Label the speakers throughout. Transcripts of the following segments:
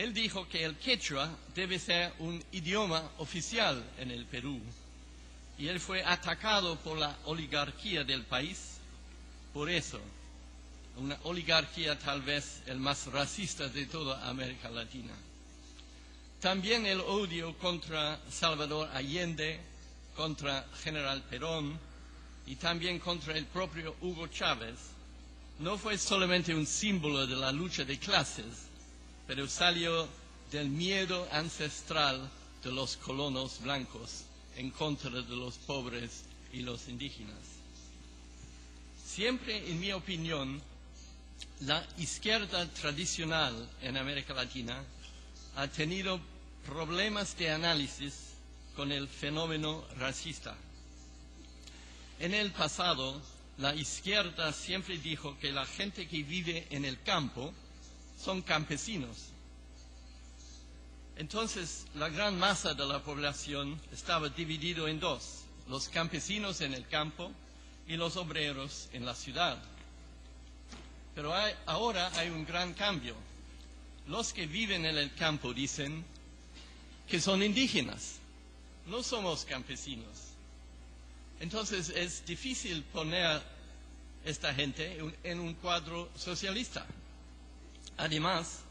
Speaker 1: Él dijo que el quechua debe ser un idioma oficial en el Perú, y él fue atacado por la oligarquía del país por eso, una oligarquía tal vez el más racista de toda América Latina. También el odio contra Salvador Allende, contra General Perón y también contra el propio Hugo Chávez no fue solamente un símbolo de la lucha de clases, pero salió del miedo ancestral de los colonos blancos en contra de los pobres y los indígenas. Siempre, en mi opinión, la izquierda tradicional en América Latina ha tenido problemas de análisis con el fenómeno racista. En el pasado, la izquierda siempre dijo que la gente que vive en el campo son campesinos. Entonces, la gran masa de la población estaba dividido en dos: los campesinos en el campo y los obreros en la ciudad. Pero ahora hay un gran cambio. Los que viven en el campo dicen que son indígenas, no somos campesinos. Entonces es difícil poner esta gente en un cuadro socialista. Además,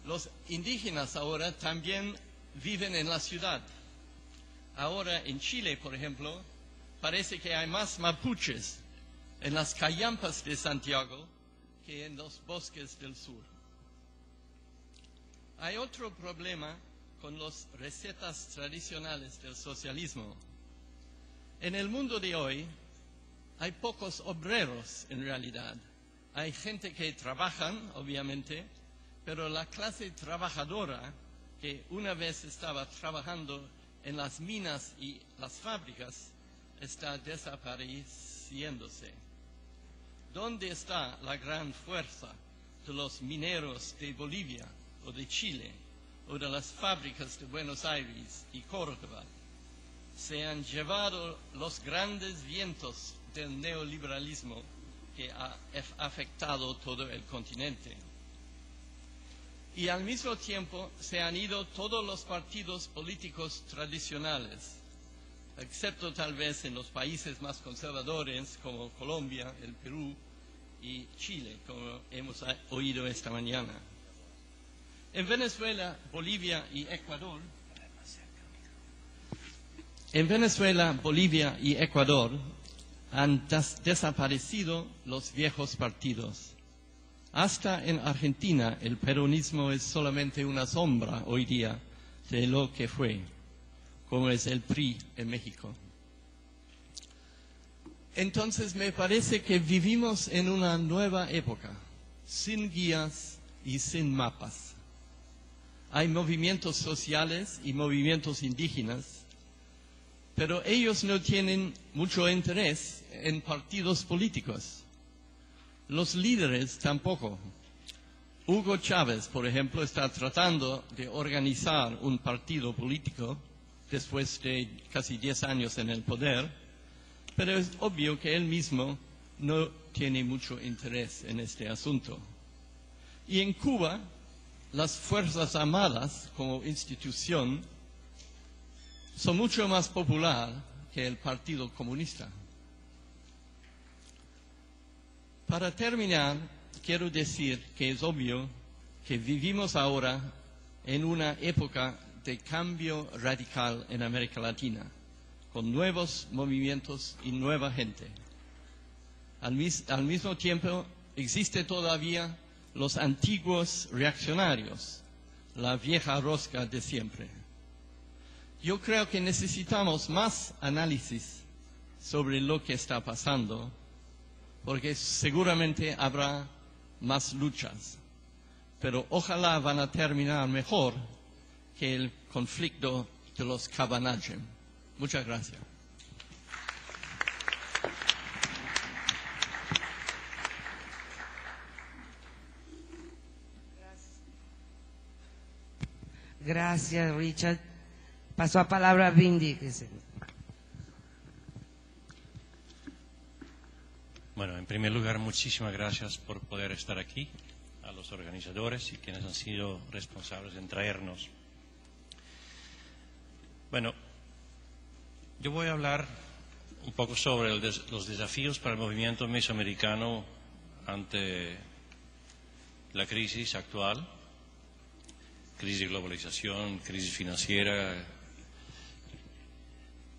Speaker 1: los indígenas ahora también viven en la ciudad. Ahora en Chile, por ejemplo, parece que hay más mapuches en las callampas de Santiago que en los bosques del sur. Hay otro problema con las recetas tradicionales del socialismo. En el mundo de hoy hay pocos obreros en realidad. Hay gente que trabajan, obviamente, pero la clase trabajadora que una vez estaba trabajando en las minas y las fábricas está desapareciéndose. ¿Dónde está la gran fuerza de los mineros de Bolivia o de Chile o de las fábricas de Buenos Aires y Córdoba? Se han llevado los grandes vientos del neoliberalismo que ha afectado todo el continente. Y al mismo tiempo se han ido todos los partidos políticos tradicionales, excepto tal vez en los países más conservadores como Colombia, el Perú y Chile, como hemos oído esta mañana. En Venezuela, Bolivia y Ecuador, han desaparecido los viejos partidos. Hasta en Argentina el peronismo es solamente una sombra hoy día de lo que fue, como es el PRI en México. Entonces me parece que vivimos en una nueva época, sin guías y sin mapas. Hay movimientos sociales y movimientos indígenas, pero ellos no tienen mucho interés en partidos políticos. Los líderes tampoco. Hugo Chávez, por ejemplo, está tratando de organizar un partido político después de casi 10 años en el poder, pero es obvio que él mismo no tiene mucho interés en este asunto. Y en Cuba, las Fuerzas Armadas como institución son mucho más popular que el Partido Comunista. Para terminar, quiero decir que es obvio que vivimos ahora en una época de cambio radical en América Latina, con nuevos movimientos y nueva gente. Al mismo tiempo, existe todavía los antiguos reaccionarios, la vieja rosca de siempre. Yo creo que necesitamos más análisis sobre lo que está pasando, porque seguramente habrá más luchas, pero ojalá van a terminar mejor que el conflicto de los Cabanagem. Muchas gracias.
Speaker 2: Gracias, Richard. Paso a palabra a Bindi.
Speaker 3: Bueno, en primer lugar, muchísimas gracias por poder estar aquí, a los los organizadores y quienes han sido responsables en traernos. Bueno, yo voy a hablar un poco sobre los desafíos para el movimiento mesoamericano ante la crisis actual, crisis de globalización, crisis financiera,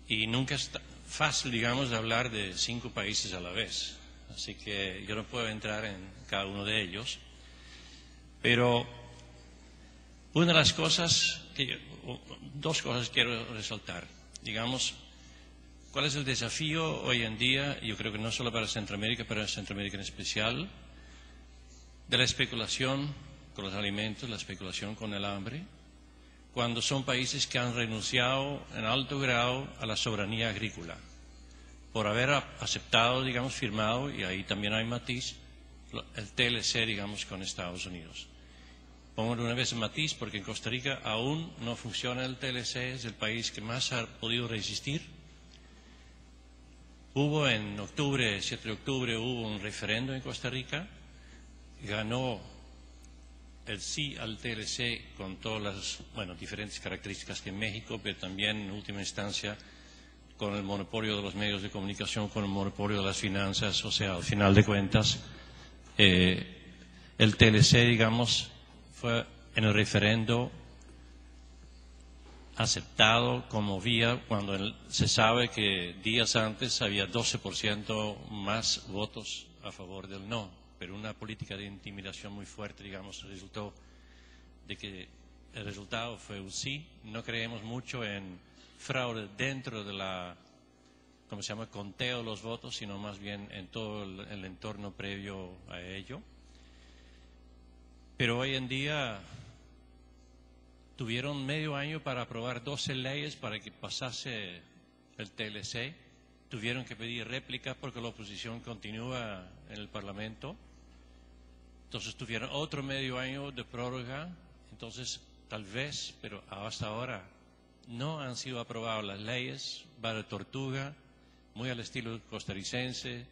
Speaker 3: y nunca es fácil, digamos, de hablar de 5 países a la vez, así que yo no puedo entrar en cada uno de ellos, pero una de las cosas, dos cosas quiero resaltar, digamos, ¿cuál es el desafío hoy en día? Yo creo que no solo para Centroamérica, pero para Centroamérica en especial, de la especulación con los alimentos, la especulación con el hambre, cuando son países que han renunciado en alto grado a la soberanía agrícola, por haber aceptado, digamos, firmado, y ahí también hay matiz, el TLC, digamos, con Estados Unidos. Pongo una vez el matiz porque en Costa Rica aún no funciona el TLC, es el país que más ha podido resistir. Hubo en octubre, 7 de octubre, hubo un referendo en Costa Rica, ganó el sí al TLC con todas las diferentes características que en México, pero también en última instancia con el monopolio de los medios de comunicación, con el monopolio de las finanzas, o sea, al final de cuentas, el TLC, digamos, fue en el referendo aceptado como vía cuando se sabe que días antes había 12% más votos a favor del no, pero una política de intimidación muy fuerte, digamos, resultó de que el resultado fue un sí. No creemos mucho en fraude dentro de la, ¿cómo se llama?, conteo de los votos, sino más bien en todo el entorno previo a ello. Pero hoy en día tuvieron medio año para aprobar 12 leyes para que pasase el TLC. Tuvieron que pedir réplica porque la oposición continúa en el Parlamento. Entonces tuvieron otro medio año de prórroga. Entonces, tal vez, pero hasta ahora no han sido aprobadas las leyes, va de tortuga, muy al estilo costarricense,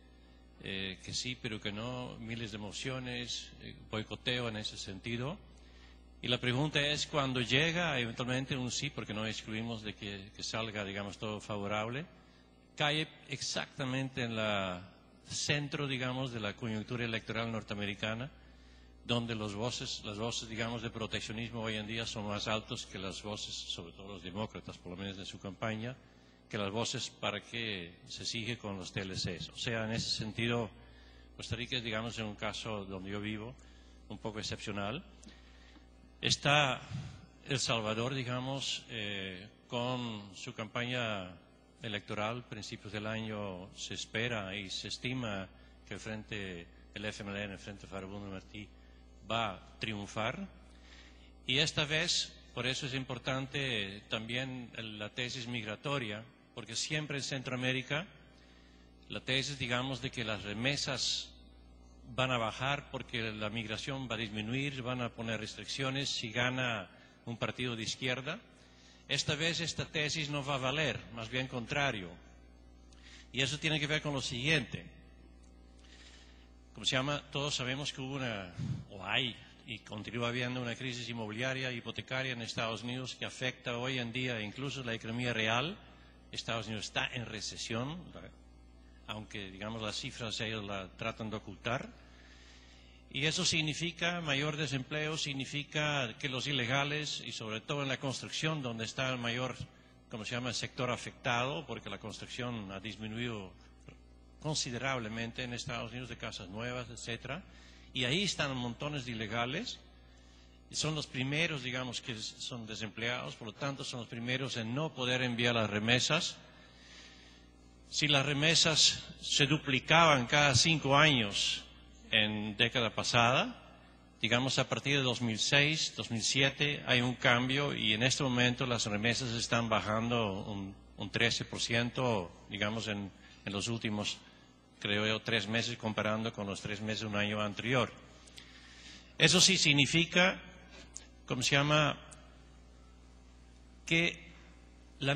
Speaker 3: que sí, pero que no, miles de mociones, boicoteo en ese sentido. Y la pregunta es, cuando llega eventualmente un sí, porque no excluimos de que salga, digamos, todo favorable, cae exactamente en el centro, digamos, de la coyuntura electoral norteamericana, donde las voces, digamos, de proteccionismo hoy en día son más altos que las voces, sobre todo los demócratas, por lo menos en su campaña, que las voces para que se sigue con los TLCs. O sea, en ese sentido, Costa Rica es, digamos, en un caso donde yo vivo, un poco excepcional. Está El Salvador, digamos, con su campaña electoral, principios del año, se espera y se estima que el FMLN, el Frente Farabundo Martí, va a triunfar. Y esta vez, por eso es importante también la tesis migratoria, porque siempre en Centroamérica la tesis, digamos, de que las remesas van a bajar porque la migración va a disminuir, van a poner restricciones si gana un partido de izquierda. Esta vez esta tesis no va a valer, más bien contrario. Y eso tiene que ver con lo siguiente. Como se llama, todos sabemos que hubo hay y continúa habiendo una crisis inmobiliaria, hipotecaria en Estados Unidos que afecta hoy en día incluso la economía real. Estados Unidos está en recesión, aunque, digamos, las cifras ellos la tratan de ocultar. Y eso significa mayor desempleo, significa que los ilegales, y sobre todo en la construcción, donde está el mayor, ¿cómo se llama?, sector afectado, porque la construcción ha disminuido considerablemente en Estados Unidos, de casas nuevas, etcétera. Y ahí están montones de ilegales, y son los primeros, digamos, que son desempleados, por lo tanto son los primeros en no poder enviar las remesas. Si las remesas se duplicaban cada 5 años en década pasada, digamos a partir de 2006, 2007 hay un cambio y en este momento las remesas están bajando un 13%, digamos en los últimos, creo yo, 3 meses comparando con los 3 meses de un año anterior. Eso sí significa, ¿cómo se llama?, que la